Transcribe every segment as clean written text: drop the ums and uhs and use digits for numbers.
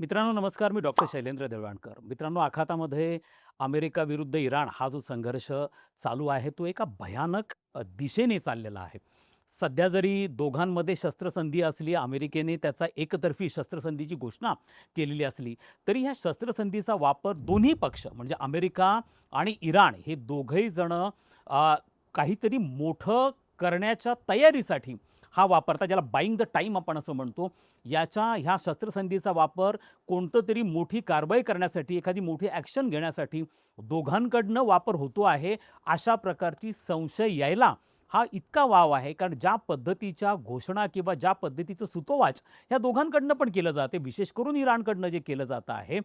मित्रांनो नमस्कार. मी डॉक्टर शैलेंद्र देवळाणकर. मित्रांनो, आखातामध्ये अमेरिका विरुद्ध इराण हा जो संघर्ष चालू आहे तो एका भयानक दिशेने चाललेला आहे. सध्या जरी दोघांमध्ये शस्त्रसंधी असली, अमेरिकेने त्याचा एकतर्फी शस्त्रसंधीची घोषणा केलेली असली, तरी ह्या शस्त्रसंधीचा वापर दोन्ही पक्ष म्हणजे अमेरिका आणि इराण हे दोघंही जण काहीतरी मोठं करण्याच्या तयारीसाठी हा वापरता, ज्याला बाईंग द टाईम आपण असं म्हणतो. ह्या शस्त्रसंधीचा वापर कोणतं तरी मोठी कारवाई करण्यासाठी, एखादी मोठी ॲक्शन घेण्यासाठी दोघांकडनं वापर होतो आहे, अशा प्रकारची संशय यायला हा इतका वाव आहे. कारण ज्या पद्धतीच्या घोषणा किंवा ज्या पद्धतीचं सुतोवाच ह्या दोघांकडनं पण केलं जाते, विशेष करून इराणकडनं जे केलं जातं आहे,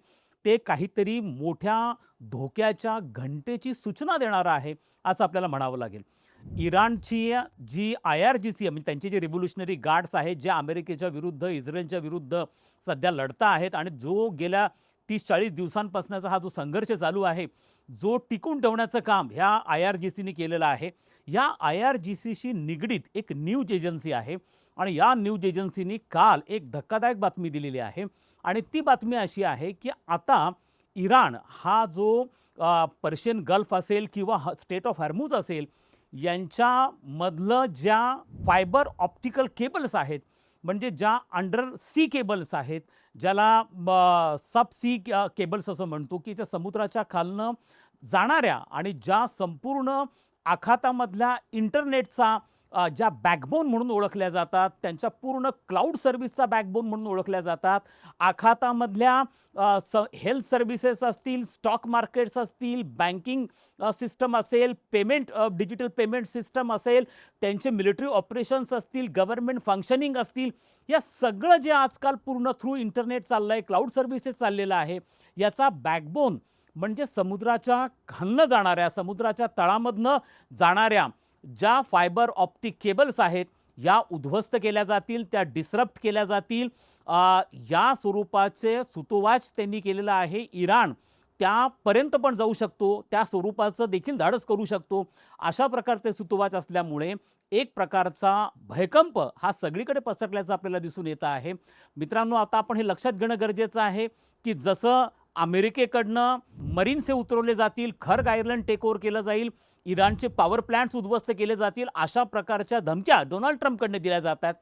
ते काहीतरी मोठ्या धोक्याच्या घंटेची सूचना देणारं आहे, असं आपल्याला म्हणावं लागेल. इराणची जी IRGC आहे, म्हणजे त्यांचे जे रिव्होल्युशनरी गार्ड्स आहेत, जे अमेरिकेच्या विरुद्ध, इस्रायलच्या विरुद्ध सध्या लढता आहेत आणि जो गेल्या 30-40 दिवसांपासूनचा हा जो संघर्ष चालू आहे, जो टिकून ठेवण्याचं काम ह्या IRGCने केलेलं आहे. या IRGCशी निगडीत एक न्यूज एजन्सी आहे आणि या न्यूज एजन्सीनी काल एक धक्कादायक बातमी दिलेली आहे आणि ती बातमी अशी आहे की आता इराण हा जो पर्शियन गल्फ असेल किंवा स्टेट ऑफ हॉर्मुझ असेल, यांच्यामधलं ज्या फायबर ऑप्टिकल केबल्स आहेत, म्हणजे ज्या अंडर सी केबल्स आहेत, ज्याला सब सी केबल्स असं म्हणतो, की त्या समुद्राच्या खालनं जाणाऱ्या आणि ज्या संपूर्ण आखातामधल्या इंटरनेटचा ज्या बॅकबोन म्हणून ओळखल्या जातात, त्यांच्या पूर्ण क्लाउड सर्व्हिसचा बॅकबोन म्हणून ओळखल्या जातात. आखातामधल्या हेल्थ सर्व्हिसेस असतील, स्टॉक मार्केट्स असतील, बँकिंग सिस्टम असेल, डिजिटल पेमेंट सिस्टम असेल, त्यांचे मिलिटरी ऑपरेशन्स असतील, गव्हर्नमेंट फंक्शनिंग असतील, या सगळं जे आजकाल पूर्ण थ्रू इंटरनेट चाललं आहे, क्लाउड सर्व्हिसेस चाललेलं आहे, याचा बॅकबोन म्हणजे समुद्राच्या खालनं जाणाऱ्या, समुद्राच्या तळामधनं जाणाऱ्या ज्या फायबर ऑप्टिक केबल्स आहेत, या उद्ध्वस्त केल्या जातील, त्या डिसरप्ट केल्या जातील. या स्वरूपाचे सुतोवाच त्यांनी केलेलं आहे. इराण त्यापर्यंत पण जाऊ शकतो, त्या स्वरूपाचं देखील धाडस करू शकतो. अशा प्रकारचे सुतोवाच असल्यामुळे एक प्रकारचा भयकंप हा सगळीकडे पसरल्याचं आपल्याला दिसून येतं आहे. मित्रांनो, आता आपण हे लक्षात घेणं गरजेचं आहे की जसं अमेरिकेकडनं मरीन्स उतरवले जातील, खर्ग आयलंड टेक ओव्हर केलं जाईल, इराणचे पॉवर प्लांट्स उद्ध्वस्त केले जातील, अशा प्रकारच्या धमक्या डोनाल्ड ट्रम्पकडनं दिल्या जातात.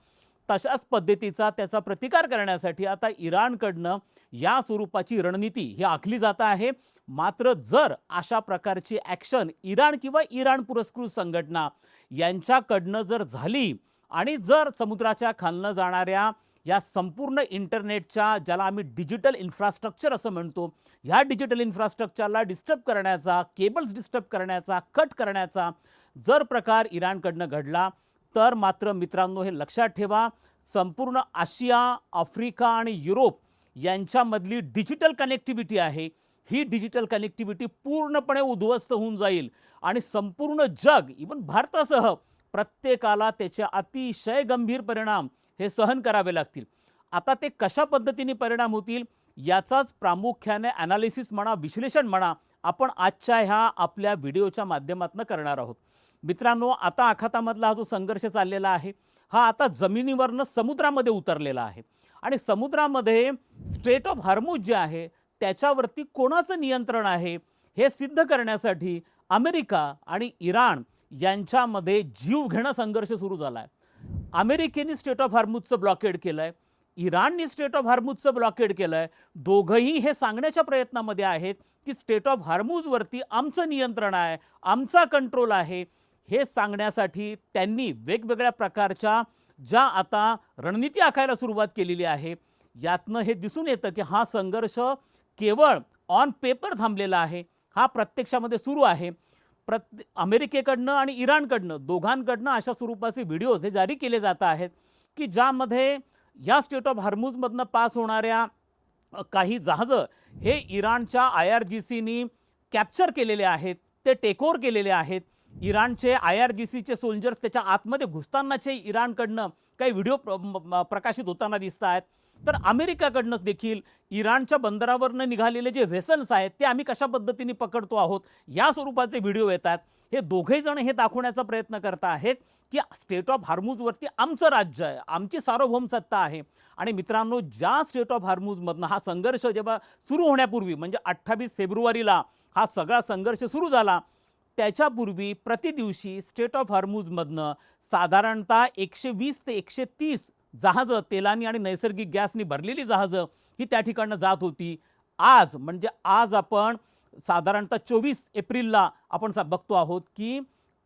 तशाच पद्धतीचा त्याचा प्रतिकार करण्यासाठी आता इराणकडनं या स्वरूपाची रणनीती ही आखली जात आहे. मात्र जर अशा प्रकारची ॲक्शन इराण किंवा इराण पुरस्कृत संघटना यांच्याकडनं जर झाली आणि जर समुद्राच्या खालनं जाणाऱ्या या संपूर्ण इंटरनेटच्या, ज्याला आम्ही डिजिटल इन्फ्रास्ट्रक्चर असं म्हणतो, ह्या डिजिटल इन्फ्रास्ट्रक्चरला डिस्टर्ब करण्याचा, केबल्स डिस्टर्ब करण्याचा, कट करण्याचा जर प्रकार इराणकडनं घडला, तर मात्र मित्रांनो हे लक्षात ठेवा, संपूर्ण आशिया, आफ्रिका आणि युरोप यांच्यामधली डिजिटल कनेक्टिव्हिटी आहे, ही डिजिटल कनेक्टिव्हिटी पूर्णपणे उद्ध्वस्त होऊन जाईल आणि संपूर्ण जग, इवन भारतासह प्रत्येकाला त्याचे अतिशय गंभीर परिणाम हे सहन करावे लागतील. आता ते कशा पद्धतीने परिणाम होतील याचाच प्रामुख्याने ॲनालिसिस म्हणा, विश्लेषण म्हणा, आपण आजच्या ह्या आपल्या व्हिडिओच्या माध्यमातून करणार आहोत. मित्रांनो, आता आखातामधला हा जो संघर्ष चाललेला आहे, हा आता जमिनीवरनं समुद्रामध्ये उतरलेला आहे आणि समुद्रामध्ये स्ट्रेट ऑफ हॉर्मुझ जे आहे त्याच्यावरती कोणाचं नियंत्रण आहे हे सिद्ध करण्यासाठी अमेरिका आणि इराण यांच्यामध्ये जीवघेणा संघर्ष सुरू झाला आहे. अमेरिकेने स्टेट ऑफ हॉर्मुझचं ब्लॉकेड केलं आहे, इराणने स्टेट ऑफ हॉर्मुझचं ब्लॉकेड केलं आहे. दोघंही हे सांगण्याच्या प्रयत्नामध्ये आहेत की स्टेट ऑफ हॉर्मुझवरती आमचं नियंत्रण आहे, आमचा कंट्रोल आहे. हे सांगण्यासाठी त्यांनी वेगवेगळ्या प्रकारच्या ज्या आता रणनीती आखायला सुरुवात केलेली आहे. यातनं हे दिसून येतं की हा संघर्ष केवळ ऑन पेपर थांबलेला आहे, हा प्रत्यक्षामध्ये सुरू आहे. अमेरिकेकडनं आणि इराणकडनं दोघांकडनं अशा स्वरूपाचे व्हिडिओज हे जारी केले जात आहेत की ज्यामध्ये या स्टेट ऑफ हॉर्मुझमधनं पास होणाऱ्या काही जहाजं हे इराणच्या IRGCनी कॅप्चर केलेले आहेत, ते टेकओव्हर केलेले आहेत. इराणचे IRGCचे सोल्जर्स त्याच्या आतमध्ये घुसतानाचे इराणकडनं काही व्हिडिओ प्रकाशित होताना दिसत आहेत. तर अमेरिकाकडनं देखील इराणच्या बंदरावरनं निघालेले जे व्हेसल्स आहेत ते आम्ही कशा पद्धतीने पकडतो आहोत या स्वरूपाचे व्हिडिओ येतात. हे दोघे जण हे दाखवण्याचा प्रयत्न करत आहेत की स्टेट ऑफ हार्मुजवरती आमचं राज्य आहे, आमची सार्वभौम सत्ता आहे. आणि मित्रांनो, ज्या स्टेट ऑफ हार्मुजमधनं हा संघर्ष जेव्हा सुरू होण्यापूर्वी म्हणजे 28 फेब्रुवारीला हा सगळा संघर्ष सुरू झाला, त्याच्यापूर्वी प्रतिदिवशी स्टेट ऑफ हार्मुजमधनं साधारणतः 120 ते 130 जहाजं, तेलानी आणि नैसर्गिक गॅसनी भरलेली जहाजं ही त्या ठिकाणं जात होती. आज म्हणजे आज आपण साधारणतः 24 एप्रिलला आपण बघतो आहोत की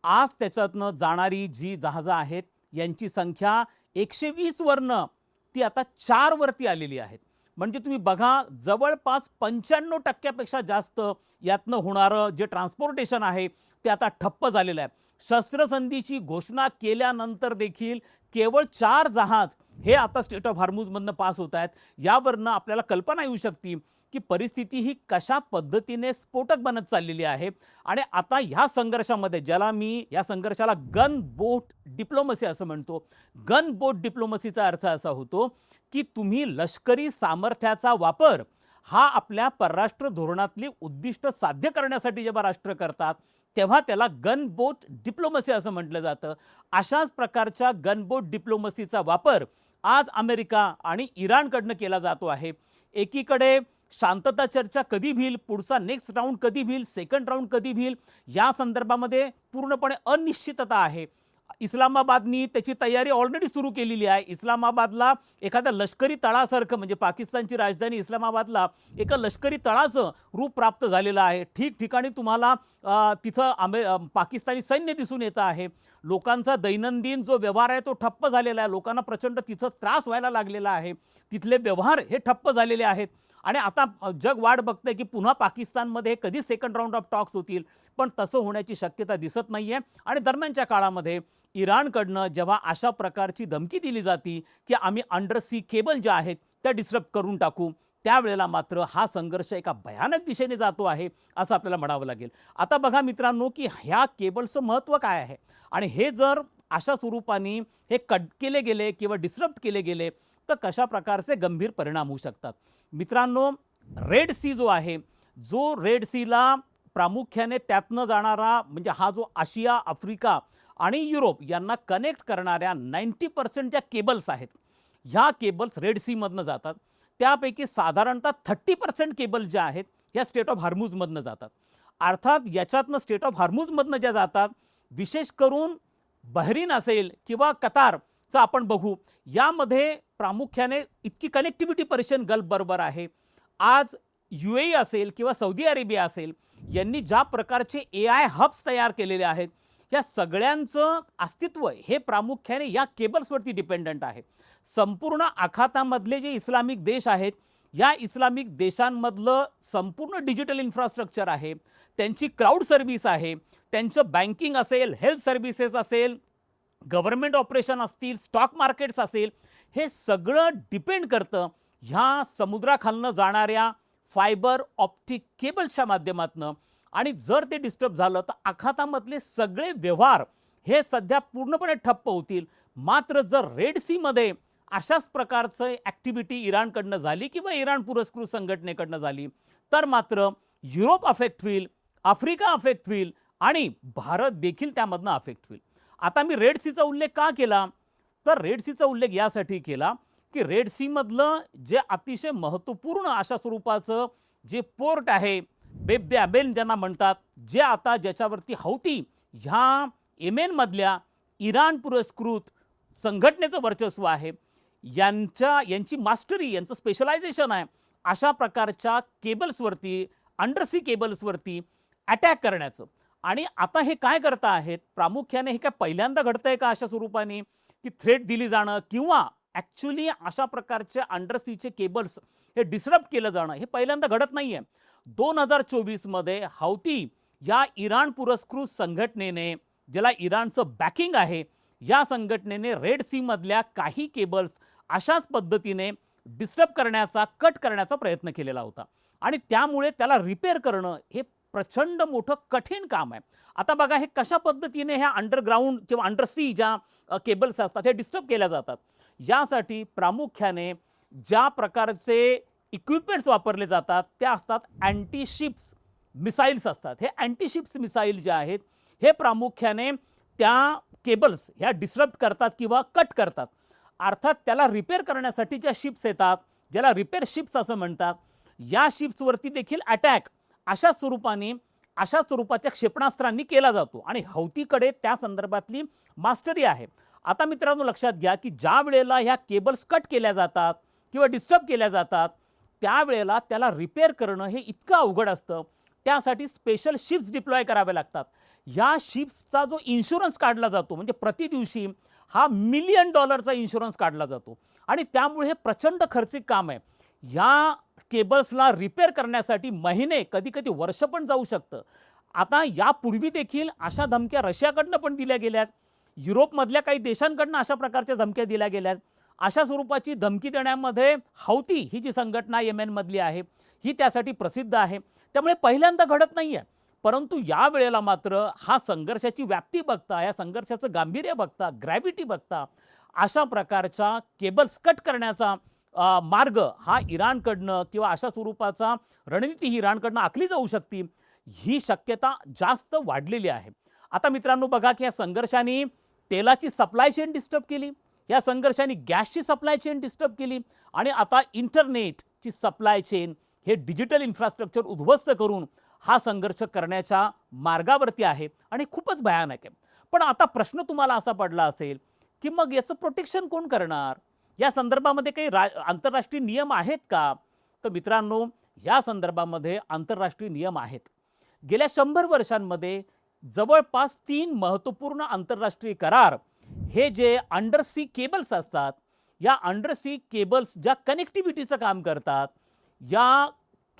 आज त्याच्यातनं जाणारी जी जहाजं आहेत यांची संख्या 120 वरनं ती आता 4 वरती आलेली आहेत. म्हणजे तुम्ही बघा, जवळपास 95% जास्त यातनं होणारं जे ट्रान्सपोर्टेशन आहे ते आता ठप्प झालेलं आहे. शस्त्रसंधीची घोषणा केल्यानंतर देखील केवळ 4 जहाज हे आता स्टेट ऑफ हार्मुजमधनं पास होत आहेत. यावरनं आपल्याला कल्पना येऊ शकते की परिस्थिती ही कशा पद्धतीने स्फोटक बनत चाललेली आहे. आणि आता ह्या संघर्षामध्ये, ज्याला मी या संघर्षाला गन बोट डिप्लोमसी असं म्हणतो, गन बोट डिप्लोमसीचा अर्थ असा होतो की तुम्ही लष्करी सामर्थ्याचा वापर हा आपल्या परराष्ट्र धोरणातली उद्दिष्ट साध्य करण्यासाठी जेव्हा राष्ट्र करतात तेव्हा त्याला गन बोट डिप्लोमसी असं म्हटलं जातं. अशाच प्रकारच्या गन बोट डिप्लोमसीचा वापर आज अमेरिका आणि इराणकडनं केला जातो आहे. एकीकडे शांतता चर्चा कधी होईल, पुढचा नेक्स्ट राऊंड कधी होईल, सेकंड राऊंड कधी होईल या संदर्भामध्ये पूर्णपणे अनिश्चितता आहे. इस्लामाबादनी त्याची तयारी ऑलरेडी सुरू केलेली आहे. इस्लामाबादला एखाद्या लष्करी तळासारखं, म्हणजे पाकिस्तानची राजधानी इस्लामाबादला एका लष्करी तळाचं रूप प्राप्त झालेलं आहे. ठिकठिकाणी तुम्हाला तिथं पाकिस्तानी सैन्य दिसून येतं आहे. लोकांचा दैनंदिन जो व्यवहार आहे तो ठप्प झालेला आहे. लोकांना प्रचंड तिथं त्रास व्हायला लागलेला आहे. तिथले व्यवहार हे ठप्प झालेले आहेत. आणि आता जग वाट बघतंय की पुन्हा पाकिस्तानमध्ये कधी सेकंड राऊंड ऑफ टॉक्स होतील, पण तसं होण्याची शक्यता दिसत नाही आहे. आणि दरम्यानच्या काळामध्ये इराणकडनं जेव्हा अशा प्रकारची धमकी दिली जाती की आम्ही अंडर सी केबल ज्या आहेत त्या डिस्टर्ब करून टाकू, त्यावेळेला मात्र हा संघर्ष एका भयानक दिशेने जातो आहे असं आपल्याला म्हणावं लागेल. आता बघा मित्रांनो की ह्या केबल्सचं महत्त्व काय आहे आणि हे जर अशा स्वरूपाने हे कट केले गेले किंवा डिस्टर्ब केले गेले तर कशा प्रकारचे गंभीर परिणाम होऊ शकतात. मित्रांनो, रेड सी जो आहे, जो रेड सीला प्रामुख्याने त्यातनं जाणारा म्हणजे हा जो आशिया, आफ्रिका आणि युरोप यांना कनेक्ट करणाऱ्या 90% ज्या केबल्स आहेत, ह्या केबल्स रेड सीमधनं जातात. त्यापैकी साधारणतः 30% केबल्स ज्या आहेत ह्या स्टेट ऑफ हार्मुजमधनं जातात. अर्थात याच्यातनं स्टेट ऑफ हार्मुजमधनं ज्या जातात, विशेष करून बहरीन असेल किंवा कतारचं आपण बघू, यामध्ये प्रामुख्याने इतकी कनेक्टिव्हिटी पर्शियन गल्फ बरोबर आहे. आज UAE असेल किंवा सौदी अरेबिया असेल, यांनी ज्या प्रकारचे AI हब्स तयार केलेले आहेत, या सगळ्यांचं अस्तित्व हे प्रामुख्याने या केबल्सवरती डिपेंडंट आहे. संपूर्ण आखातामधले जे इस्लामिक देश आहेत, या इस्लामिक देशांमधलं संपूर्ण डिजिटल इन्फ्रास्ट्रक्चर आहे, त्यांची क्राऊड सर्व्हिस आहे, त्यांचं बँकिंग असेल, हेल्थ सर्व्हिसेस असेल, गव्हर्नमेंट ऑपरेशन असतील, स्टॉक मार्केट्स असेल, हे सगळं डिपेंड करतं ह्या समुद्राखालनं जाणाऱ्या फायबर ऑप्टिक केबल्सच्या माध्यमातून. आणि जर ते डिस्टर्ब झालं तर आखातामधले सगळे व्यवहार हे सध्या पूर्णपणे ठप्प होतील. मात्र जर रेड सीमध्ये अशाच प्रकारचं ॲक्टिव्हिटी इराणकडनं झाली किंवा इराण पुरस्कृत संघटनेकडनं झाली तर मात्र युरोप अफेक्ट होईल, आफ्रिका अफेक्ट होईल आणि भारत देखील त्यामधनं अफेक्ट होईल. आता मी रेड सीचा उल्लेख का केला, तर रेड सीचा उल्लेख यासाठी केला की रेड सीमधलं जे अतिशय महत्त्वपूर्ण अशा स्वरूपाचं जे पोर्ट आहे, बेब अबेन ज्यांना म्हणतात, जे आता ज्याच्यावरती हौती ह्या येमेनमधल्या इराण पुरस्कृत संघटनेचं वर्चस्व आहे, यांची मास्टरी, यांचं स्पेशलायझेशन आहे, अशा प्रकारच्या केबल्सवरती, अंडरसी केबल्सवरती अटॅक करण्याचं. आणि आता हे काय करता आहेत, प्रामुख्याने हे काय पहिल्यांदा घडतंय का अशा स्वरूपाने की थ्रेट दिली जाणं किंवा ॲक्च्युली अशा प्रकारचे अंडरसीचे केबल्स हे डिस्टर्ब केलं जाणं हे पहिल्यांदा घडत नाही आहे. 2024मध्ये हौती या इराण पुरस्कृत संघटनेने, ज्याला इराणचं बॅकिंग आहे, या संघटनेने रेड सीमधल्या काही केबल्स अशाच पद्धतीने डिस्टर्ब करण्याचा, कट करण्याचा प्रयत्न केलेला होता. आणि त्यामुळे त्याला रिपेअर करणं हे प्रचंड मोठं कठीण काम आहे. आता बघा हे कशा पद्धतीने ह्या अंडरग्राऊंड किंवा अंडरसी ज्या केबल्स असतात हे डिस्टर्ब केल्या जातात. यासाठी प्रामुख्याने ज्या प्रकारचे इक्विपमेंट्स वापरले जातात त्या असतात अँटी शिप्स मिसाईल्स असतात. हे अँटी शिप्स मिसाईल जे आहेत हे प्रामुख्याने त्या केबल्स ह्या डिस्टर्ब करतात किंवा कट करतात. अर्थात त्याला रिपेअर करण्यासाठी ज्या शिप्स येतात, ज्याला रिपेअर शिप्स असं म्हणतात, या शिप्सवरती देखील अटॅक अशा स्वरूपाच्या क्षेपणास्त्रांनी केला जातो आणि हौतीकडे त्या संदर्भातली मास्टरी आहे. आता मित्रांनो लक्षात घ्या की ज्या वेळेला ह्या केबल्स कट केल्या जातात किंवा डिस्टर्ब केल्या जातात त्यावेळेला त्याला रिपेअर करणं हे इतकं अवघड असतं. त्यासाठी स्पेशल शिप्स डिप्लॉय करावे लागतात. ह्या शिप्सचा जो इन्शुरन्स काढला जातो म्हणजे प्रति दिवशी हा $1 मिलियन इन्शुरन्स काढला जातो आणि त्यामुळे हे प्रचंड खर्चिक काम आहे. ह्या केबल्सला रिपेअर करण्यासाठी महिने कधी कधी वर्ष पण जाऊ शकतं. आता यापूर्वी देखील अशा धमक्या रशियाकडनं पण दिल्या गेल्यात, युरोपमधल्या काही देशांकडनं अशा प्रकारच्या धमक्या दिल्या गेल्यात. अशा स्वरूपाची धमकी देण्यामध्ये हौती ही जी संघटना येमेनमधली आहे ही त्यासाठी प्रसिद्ध आहे. त्यामुळे पहिल्यांदा घडत नाही आहे. परंतु या वेळेला मात्र हा संघर्षाची व्याप्ती बघता, या संघर्षाचं गांभीर्य बघता, ग्रॅव्हिटी बघता अशा प्रकारच्या केबल्स कट करण्याचा मार्ग हा इराणकडनं किंवा अशा स्वरूपाचा रणनीती ही इराणकडनं आखली जाऊ शकते, ही शक्यता जास्त वाढलेली आहे. आता मित्रांनो बघा की या संघर्षाने तेलाची सप्लाय चेन डिस्टर्ब केली, या संघर्षाने गॅसची सप्लाय चेन डिस्टर्ब केली आणि आता इंटरनेटची सप्लाय चेन हे डिजिटल इन्फ्रास्ट्रक्चर उद्ध्वस्त करून हा संघर्ष करण्याच्या मार्गावरती आहे आणि खूपच भयानक आहे. पण आता प्रश्न तुम्हाला असा पडला असेल की मग याचं प्रोटेक्शन कोण करणार? या संदर्भामध्ये काही आंतरराष्ट्रीय नियम आहेत का? तर मित्रांनो या संदर्भामध्ये आंतरराष्ट्रीय नियम आहेत. गेल्या 100 वर्षांमध्ये जवळपास 3 महत्त्वपूर्ण आंतरराष्ट्रीय करार हे जे अंडरसी केबल्स असतात, या अंडरसी केबल्स ज्या कनेक्टिव्हिटीचं काम करतात, या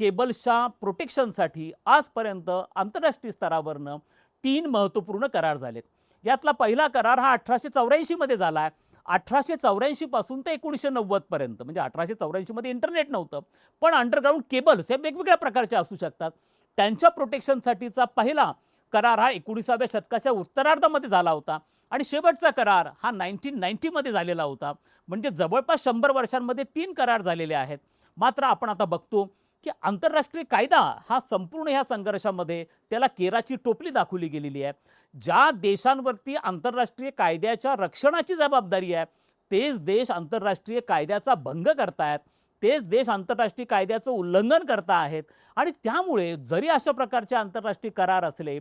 केबल्सच्या प्रोटेक्शनसाठी आजपर्यंत आंतरराष्ट्रीय स्तरावरनं 3 महत्त्वपूर्ण करार झालेत. यातला पहिला करार हा 1884 मध्ये झाला आहे. 1884 पासून ते 1990 पर्यंत, म्हणजे 1884 मध्ये इंटरनेट नव्हतं, पण अंडरग्राऊंड केबल्स हे वेगवेगळ्या प्रकारचे असू शकतात. त्यांच्या प्रोटेक्शनसाठीचा पहिला करार हा 19व्या शतकाच्या उत्तरार्धामध्ये झाला होता आणि शेवटचा करार हा 1990 मध्ये झालेला होता. म्हणजे जवळपास 100 वर्षांमध्ये 3 करार झालेले आहेत. मात्र आपण आता बघतो की आंतरराष्ट्रीय कायदा हा संपूर्ण ह्या संघर्षामध्ये त्याला केराची टोपली दाखवली गेलेली आहे. ज्या देशांवरती आंतरराष्ट्रीय कायद्याच्या रक्षणाची जबाबदारी आहे तेच देश आंतरराष्ट्रीय कायद्याचा भंग करतायत, तेच देश आंतरराष्ट्रीय कायद्याचं उल्लंघन करत आहेत. आणि त्यामुळे जरी अशा प्रकारचे आंतरराष्ट्रीय करार असले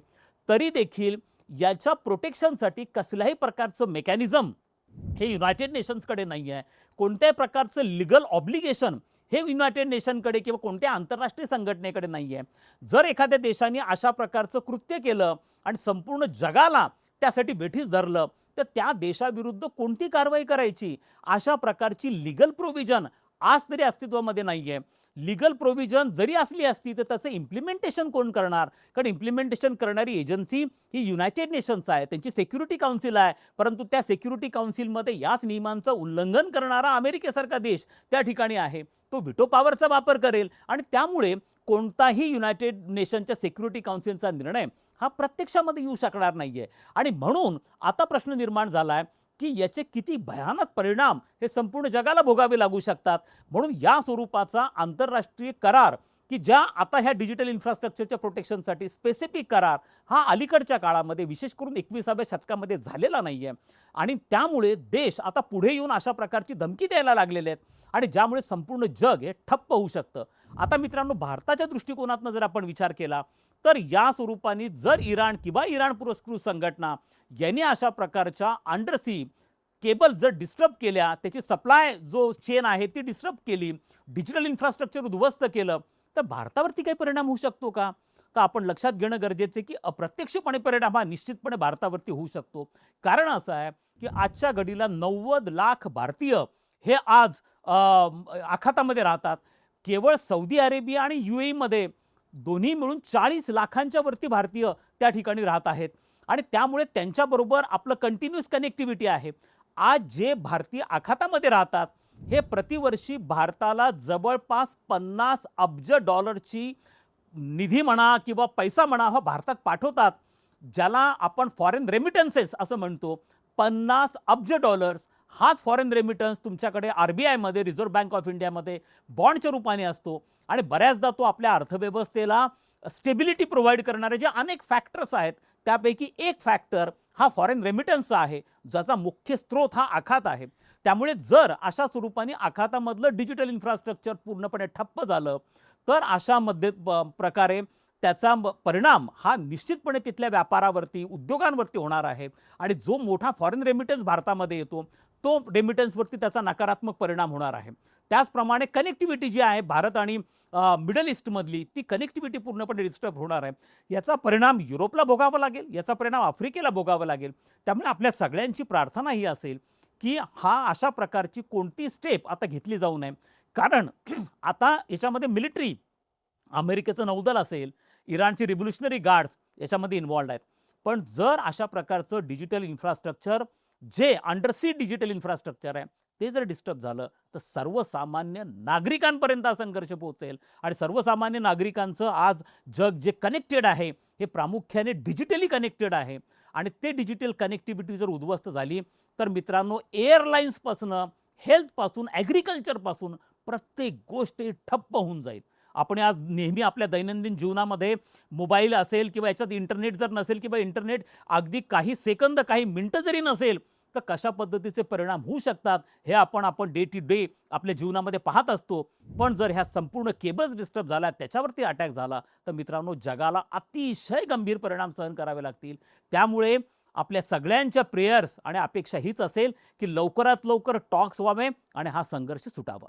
तरी देखील याच्या प्रोटेक्शनसाठी कसल्याही प्रकारचं मेकॅनिझम हे युनायटेड नेशन्सकडे नाही आहे. कोणत्याही प्रकारचं लिगल ऑब्लिगेशन हे युनायटेड नेशनकडे किंवा कोणत्या आंतरराष्ट्रीय संघटनेकडे नाही आहे. जर एखाद्या देशाने अशा प्रकारचं कृत्य केलं आणि संपूर्ण जगाला त्यासाठी वेठीस धरलं तर त्या देशाविरुद्ध कोणती कारवाई करायची अशा प्रकारची लिगल प्रोव्हिजन आज तरी अस्तित्वामध्ये नाही आहे. लिगल प्रोव्हिजन जरी असली असती तर त्याचं इम्प्लिमेंटेशन कोण करणार? कारण इम्प्लिमेंटेशन करणारी एजन्सी ही युनायटेड नेशन्स आहे, त्यांची सिक्युरिटी काउन्सिल आहे. परंतु त्या सिक्युरिटी काउन्सिलमध्ये याच नियमांचं उल्लंघन करणारा अमेरिकेसारखा देश त्या ठिकाणी आहे. तो व्हिटो पॉवरचा वापर करेल आणि त्यामुळे कोणताही युनायटेड नेशनच्या सिक्युरिटी काउन्सिलचा निर्णय हा प्रत्यक्षामध्ये येऊ शकणार नाही आहे. आणि म्हणून आता प्रश्न निर्माण झाला आहे की याचे किती भयानक परिणाम हे संपूर्ण जगाला भोगावे लागू शकतात. म्हणून या स्वरूपाचा आंतरराष्ट्रीय करार की ज्या आता ह्या डिजिटल इन्फ्रास्ट्रक्चरच्या प्रोटेक्शनसाठी स्पेसिफिक करार हा अलीकडच्या काळामध्ये विशेष करून 21व्या शतकामध्ये झालेला नाही आहे. आणि त्यामुळे देश आता पुढे येऊन अशा प्रकारची धमकी द्यायला लागलेले आहेत आणि ज्यामुळे संपूर्ण जग हे ठप्प होऊ शकतं. आता मित्रांनो भारताच्या दृष्टिकोनातून जर आपण विचार केला तर या स्वरूपाने जर इराण किंवा इराण पुरस्कृत संघटना यांनी अशा प्रकारच्या अंडरसी केबल जर डिस्टर्ब केल्या, त्याची सप्लाय जो चेन आहे ती डिस्टर्ब केली, डिजिटल इन्फ्रास्ट्रक्चर उद्ध्वस्त केलं तर भारतावरती काही परिणाम होऊ शकतो का? तर आपण लक्षात घेणं गरजेचं आहे की अप्रत्यक्षपणे परिणाम हा निश्चितपणे भारतावरती होऊ शकतो. कारण असं आहे की आजच्या घडीला 90 लाख भारतीय हे आज आखातामध्ये राहतात. केवळ सौदी अरेबिया आणि UAE मध्ये दोन्ही मिळून 40 लाखांच्या वरती भारतीय त्या ठिकाणी राहत आहेत आणि त्यामुळे त्यांच्याबरोबर आपलं कंटिन्यूअस कनेक्टिव्हिटी आहे. आज जे भारतीय आखातामध्ये राहतात हे प्रतिवर्षी भारताला जवळपास $50 अब्ज निधी म्हणा किंवा पैसा म्हणा हा भारतात पाठवतात, ज्याला आपण फॉरेन रेमिटन्सेस असं म्हणतो. $50 अब्ज हाच फॉरेन रेमिटन्स तुमच्याकडे RBIमध्ये, रिझर्व्ह बँक ऑफ इंडियामध्ये बॉन्डच्या रूपाने असतो आणि बऱ्याचदा तो आपल्या अर्थव्यवस्थेला स्टेबिलिटी प्रोव्हाइड करणारे जे अनेक फॅक्टर्स आहेत त्यापैकी एक फॅक्टर हा फॉरेन रेमिटन्सचा आहे, ज्याचा मुख्य स्रोत हा आखात आहे. त्यामुळे जर अशा स्वरूपाने आखातामधलं डिजिटल इन्फ्रास्ट्रक्चर पूर्णपणे ठप्प झालं तर अशामध्ये प्रकारे त्याचा परिणाम हा निश्चितपणे तिथल्या व्यापारावरती, उद्योगांवरती होणार आहे आणि जो मोठा फॉरेन रेमिटन्स भारतामध्ये येतो तो रेमिटन्सवरती त्याचा नकारात्मक परिणाम होणार आहे. त्याचप्रमाणे कनेक्टिव्हिटी जी आहे भारत आणि मिडल ईस्टमधली, ती कनेक्टिव्हिटी पूर्णपणे डिस्टर्ब होणार आहे. याचा परिणाम युरोपला भोगावा लागेल, याचा परिणाम आफ्रिकेला भोगावा लागेल. त्यामुळे आपल्या सगळ्यांची प्रार्थना ही असेल की अशा प्रकारची कोणती स्टेप आता घेतली जाऊ नये. कारण आता याच्यामध्ये मिलिटरी, अमेरिकेचं नौदल असेल, इराणची रिव्होल्युशनरी गार्ड्स याच्यामध्ये इन्व्हॉल्ड आहेत. पण जर अशा प्रकारचं डिजिटल इन्फ्रास्ट्रक्चर, जे अंडरसी डिजिटल इन्फ्रास्ट्रक्चर आहे, ते जर डिस्टर्ब झालं तर सर्वसामान्य नागरिकांपर्यंत हा संघर्ष पोहोचेल आणि सर्वसामान्य नागरिकांचं आज जग जे कनेक्टेड आहे हे प्रामुख्याने डिजिटली कनेक्टेड आहे आणि ते डिजिटल कनेक्टिव्हिटी जर उद्ध्वस्त झाली तर मित्रांनो, एअरलाईन्सपासून, हेल्थपासून, ॲग्रिकल्चरपासून प्रत्येक गोष्ट ठप्प होऊन जाईल. आपण आज नेहमी आपल्या दैनंदिन जीवनामध्ये मोबाईल असेल किंवा याच्यात इंटरनेट जर नसेल किंवा इंटरनेट अगदी काही सेकंद, काही मिनटं जरी नसेल तर कशा पद्धतीचे परिणाम होऊ शकतात हे आपण डे टू डे आपल्या जीवनामध्ये पाहत असतो. पण जर ह्या संपूर्ण केबल्स डिस्टर्ब झाल्या, त्याच्यावरती अटॅक झाला तर मित्रांनो, जगाला अतिशय गंभीर परिणाम सहन करावे लागतील. त्यामुळे आपल्या सगळ्यांच्या प्रेयर्स आणि अपेक्षा हीच असेल की लवकरात लवकर टॉक्स व्हावे आणि हा संघर्ष सुटावा.